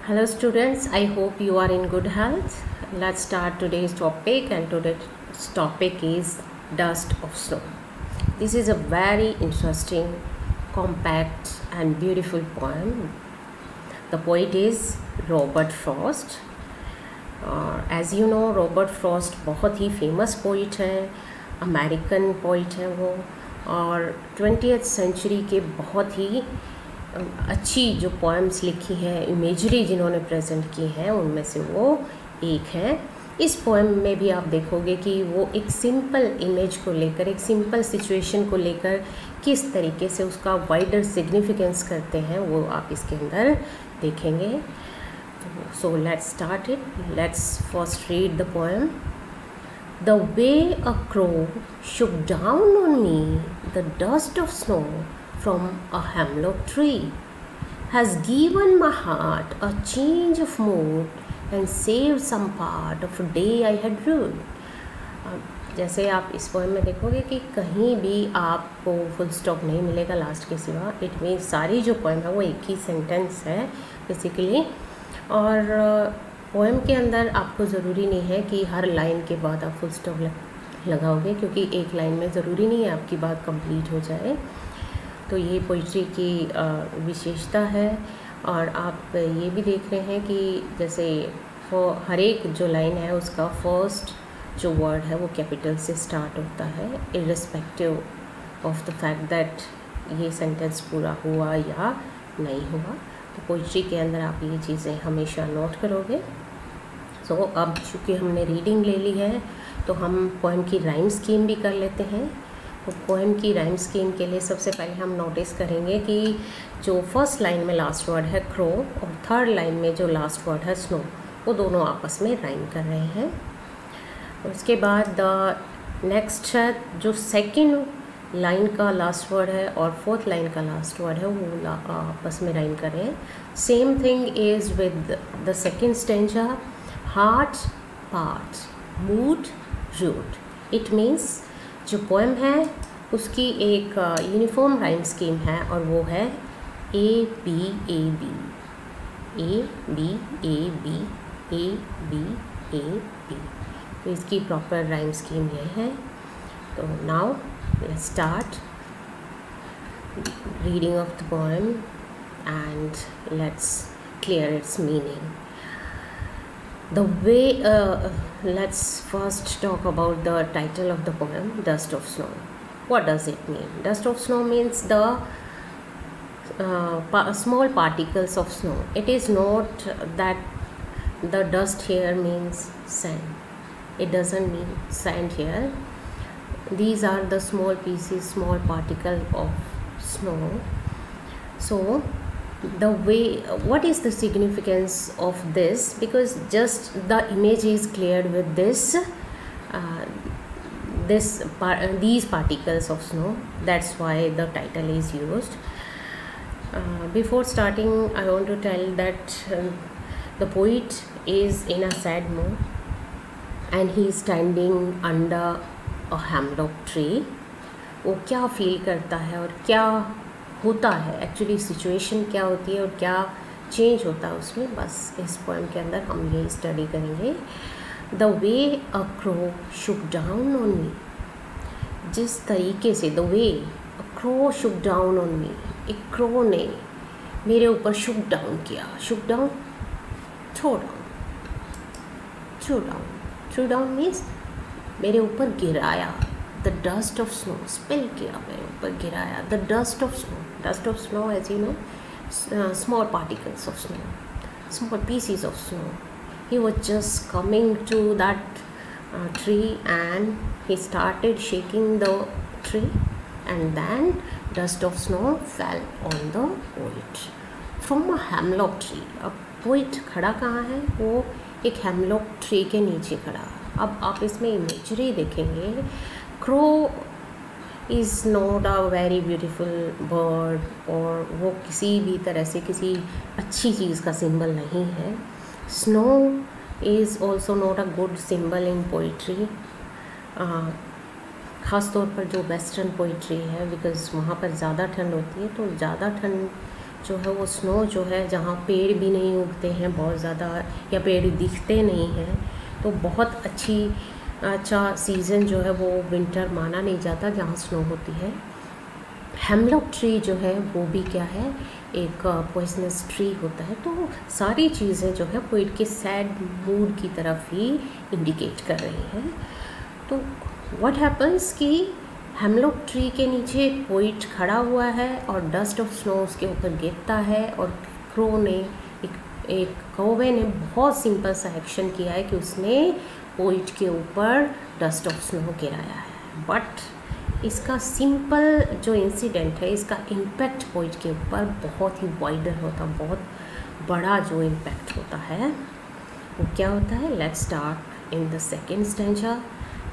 Hello students, I hope you are in good health. Let's start today's topic, and today's topic is dust of snow. This is a very interesting, compact and beautiful poem. The poet is Robert Frost. As you know, Robert Frost बहुत ही famous poet हैं, American poet हैं वो, और 20th century के बहुत ही अच्छी जो poems लिखी हैं, इमेजरी जिन्होंने प्रेजेंट की हैं, उनमें से वो एक है। इस पोएम में भी आप देखोगे कि वो एक सिंपल इमेज को लेकर, एक सिंपल सिचुएशन को लेकर किस तरीके से उसका वाइडर सिग्निफिकेंस करते हैं, वो आप इसके अंदर देखेंगे। So let's start it. Let's first read the poem. The way a crow shook down on me the dust of snow from a hemlock tree has given my heart a change of mood and saved some part of a day I had rued. जैसे आप इस poem में देखोगे कि कहीं भी आपको full stop नहीं मिलेगा लास्ट के सिवा। इट मीन सारी जो पोएम है वो एक ही सेंटेंस है बेसिकली, और पोएम के अंदर आपको ज़रूरी नहीं है कि हर लाइन के बाद आप फुल स्टॉप लगाओगे, क्योंकि एक लाइन में ज़रूरी नहीं है आपकी बात कंप्लीट हो जाए। तो ये पोइट्री की विशेषता है। और आप ये भी देख रहे हैं कि जैसे हर एक जो लाइन है उसका फर्स्ट जो वर्ड है वो कैपिटल से स्टार्ट होता है, irrespective of the fact that ये सेंटेंस पूरा हुआ या नहीं हुआ। तो पोइट्री के अंदर आप ये चीज़ें हमेशा नोट करोगे। सो अब चूँकि हमने रीडिंग ले ली है तो हम पोएम की राइम स्कीम भी कर लेते हैं। तो पोएम की राइम स्कीम के लिए सबसे पहले हम नोटिस करेंगे कि जो फर्स्ट लाइन में लास्ट वर्ड है क्रो और थर्ड लाइन में जो लास्ट वर्ड है स्नो, वो दोनों आपस में राइम कर रहे हैं। उसके बाद द नेक्स्ट है जो सेकंड लाइन का लास्ट वर्ड है और फोर्थ लाइन का लास्ट वर्ड है वो आपस में राइम कर रहे हैं। Same thing is with the second stanza, heart part mood rued. It means जो पोएम है उसकी एक यूनिफॉर्म राइम स्कीम है, और वो है A B A B, A B A B, A B A B. तो इसकी प्रॉपर राइम स्कीम ये है। तो now let's start reading of the poem and let's clear its meaning. The way let's first talk about the title of the poem, Dust of Snow. What does it mean? Dust of snow means the small particles of snow. It is not that the dust here means sand. It doesn't mean sand here. These are the small pieces, small particle of snow. So the way, what is the significance of this? Because just the image is cleared with these particles of snow. That's why the title is used. Before starting, I want to tell that the poet is in a sad mood and he is standing under a hemlock tree. वो क्या feel करता है और क्या होता है, actually situation क्या होती है और क्या चेंज होता है उसमें, बस इस पोएम के अंदर हम ये स्टडी करेंगे। The way a crow shook down on me, जिस तरीके से the way a crow shook down on me, एक क्रो ने मेरे ऊपर शुक डाउन किया। Shook down, throw down, throw down, throw down means मेरे ऊपर गिराया। The dust of snow, spill किया, मेरे ऊपर गिराया। The dust of snow, dust of snow as you know, small particles of snow, small pieces of snow. He was just coming to that tree and he started shaking the tree and then dust of snow fell on the poet from a hemlock tree. अब poet खड़ा कहाँ है? वो एक hemlock tree के नीचे खड़ा है। अब आप इसमें इमेजरी देखेंगे। Crow is not a very beautiful bird, और वो किसी भी तरह से किसी अच्छी चीज़ का सिंबल नहीं है। Snow is also not a good symbol in poetry, ख़ास तौर पर जो वेस्टर्न पोइट्री है, बिकॉज़ वहाँ पर ज़्यादा ठंड होती है। तो ज़्यादा ठंड जो है वो स्नो जो है जहाँ पेड़ भी नहीं उगते हैं बहुत ज़्यादा या पेड़ दिखते नहीं हैं, तो बहुत अच्छा सीज़न जो है वो विंटर माना नहीं जाता जहाँ स्नो होती है। हेमलॉक ट्री जो है वो भी क्या है, एक पॉइजनस ट्री होता है। तो सारी चीज़ें जो है पोइट के सैड मूड की तरफ ही इंडिकेट कर रही हैं। तो व्हाट हैपन्स कि हेमलॉक ट्री के नीचे पोइट खड़ा हुआ है और डस्ट ऑफ स्नो उसके ऊपर गिरता है, और क्रो ने एक कौवे ने बहुत सिंपल सा एक्शन किया है कि उसने पोइट के ऊपर डस्ट ऑफ स्नो गिराया है। बट इसका सिंपल जो इंसिडेंट है, इसका इम्पैक्ट पोइट के ऊपर बहुत ही वाइडर होता, बहुत बड़ा जो इम्पैक्ट होता है वो क्या होता है। Let's start in the second stanza.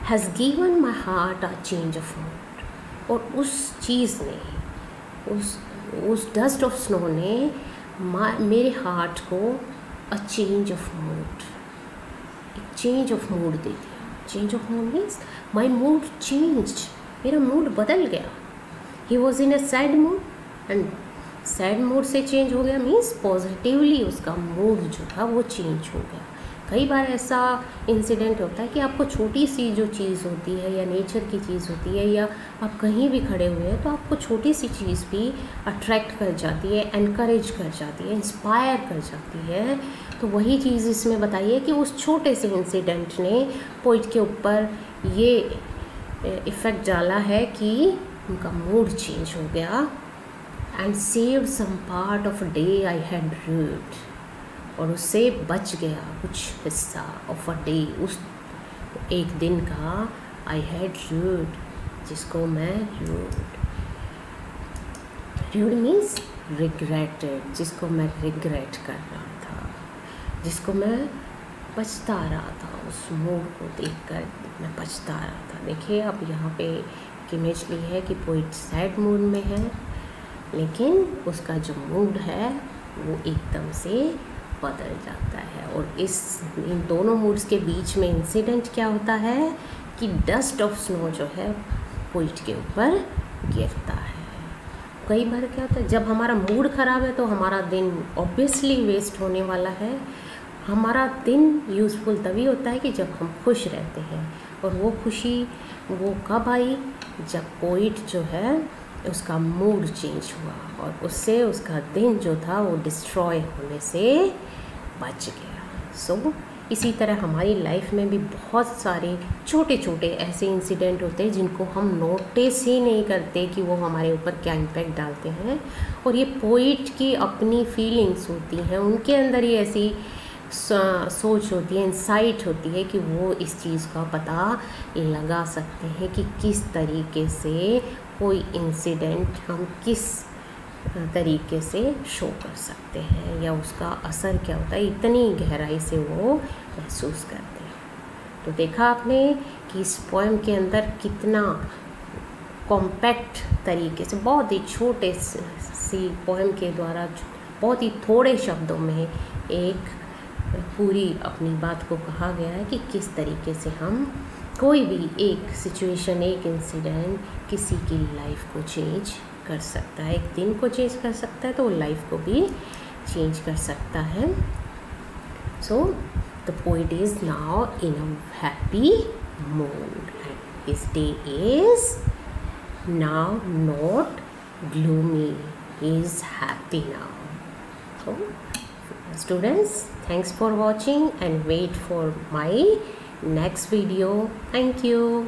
Has given my heart a change of mood. और उस चीज़ ने, उस डस्ट ऑफ स्नो ने मेरे हार्ट को अ चेंज ऑफ मूड, एक चेंज ऑफ मूड दे दिया। Change of mood means my mood changed, मेरा मूड बदल गया। He was in a sad mood and sad mood से चेंज हो गया मीन्स पॉजिटिवली उसका मूड जो था वो चेंज हो गया। कई बार ऐसा इंसिडेंट होता है कि आपको छोटी सी जो चीज़ होती है या नेचर की चीज़ होती है, या आप कहीं भी खड़े हुए हैं तो आपको छोटी सी चीज़ भी अट्रैक्ट कर जाती है, एनकरेज कर जाती है, इंस्पायर कर जाती है। तो वही चीज़ इसमें बताइए कि उस छोटे से इंसिडेंट ने पोइट के ऊपर ये इफ़ेक्ट डाला है कि उनका मूड चेंज हो गया। And saved some part of day I had rued, और उससे बच गया कुछ हिस्सा ऑफ अ डे, उस एक दिन का। आई हैड रूड, जिसको मैं रूड मीन्स रिग्रेटेड, जिसको मैं रिग्रेट कर रहा था, जिसको मैं पछता रहा था, उस मूड को देखकर मैं पछता रहा था। देखिए अब यहाँ पे एक इमेज ली है कि पोइट सैड मूड में है, लेकिन उसका जो मूड है वो एकदम से बदल जाता है। और इन दोनों मूड्स के बीच में इंसिडेंट क्या होता है कि डस्ट ऑफ स्नो जो है पोइट के ऊपर गिरता है। कई बार क्या होता है, जब हमारा मूड ख़राब है तो हमारा दिन ऑब्वियसली वेस्ट होने वाला है। हमारा दिन यूज़फुल तभी होता है कि जब हम खुश रहते हैं, और वो खुशी वो कब आई, जब पोइट जो है उसका मूड चेंज हुआ और उससे उसका दिन जो था वो डिस्ट्रॉय होने से बच गया। सो इसी तरह हमारी लाइफ में भी बहुत सारे छोटे छोटे ऐसे इंसिडेंट होते हैं जिनको हम नोटिस ही नहीं करते कि वो हमारे ऊपर क्या इम्पैक्ट डालते हैं। और ये पोइट की अपनी फीलिंग्स होती हैं, उनके अंदर ही ऐसी सोच होती है, इंसाइट होती है कि वो इस चीज़ का पता लगा सकते हैं कि किस तरीके से कोई इंसिडेंट हम किस तरीके से शो कर सकते हैं, या उसका असर क्या होता है, इतनी गहराई से वो महसूस करते हैं। तो देखा आपने कि इस पोएम के अंदर कितना कॉम्पैक्ट तरीके से, बहुत ही छोटे सी पोएम के द्वारा बहुत ही थोड़े शब्दों में एक पूरी अपनी बात को कहा गया है कि किस तरीके से हम कोई भी एक सिचुएशन, एक इंसिडेंट किसी की लाइफ को चेंज कर सकता है, एक दिन को चेंज कर सकता है, तो लाइफ को भी चेंज कर सकता है। So the poet is now in a happy mood and his day is now not gloomy, he is happy now. So students, thanks for watching and wait for my next video. Thank you.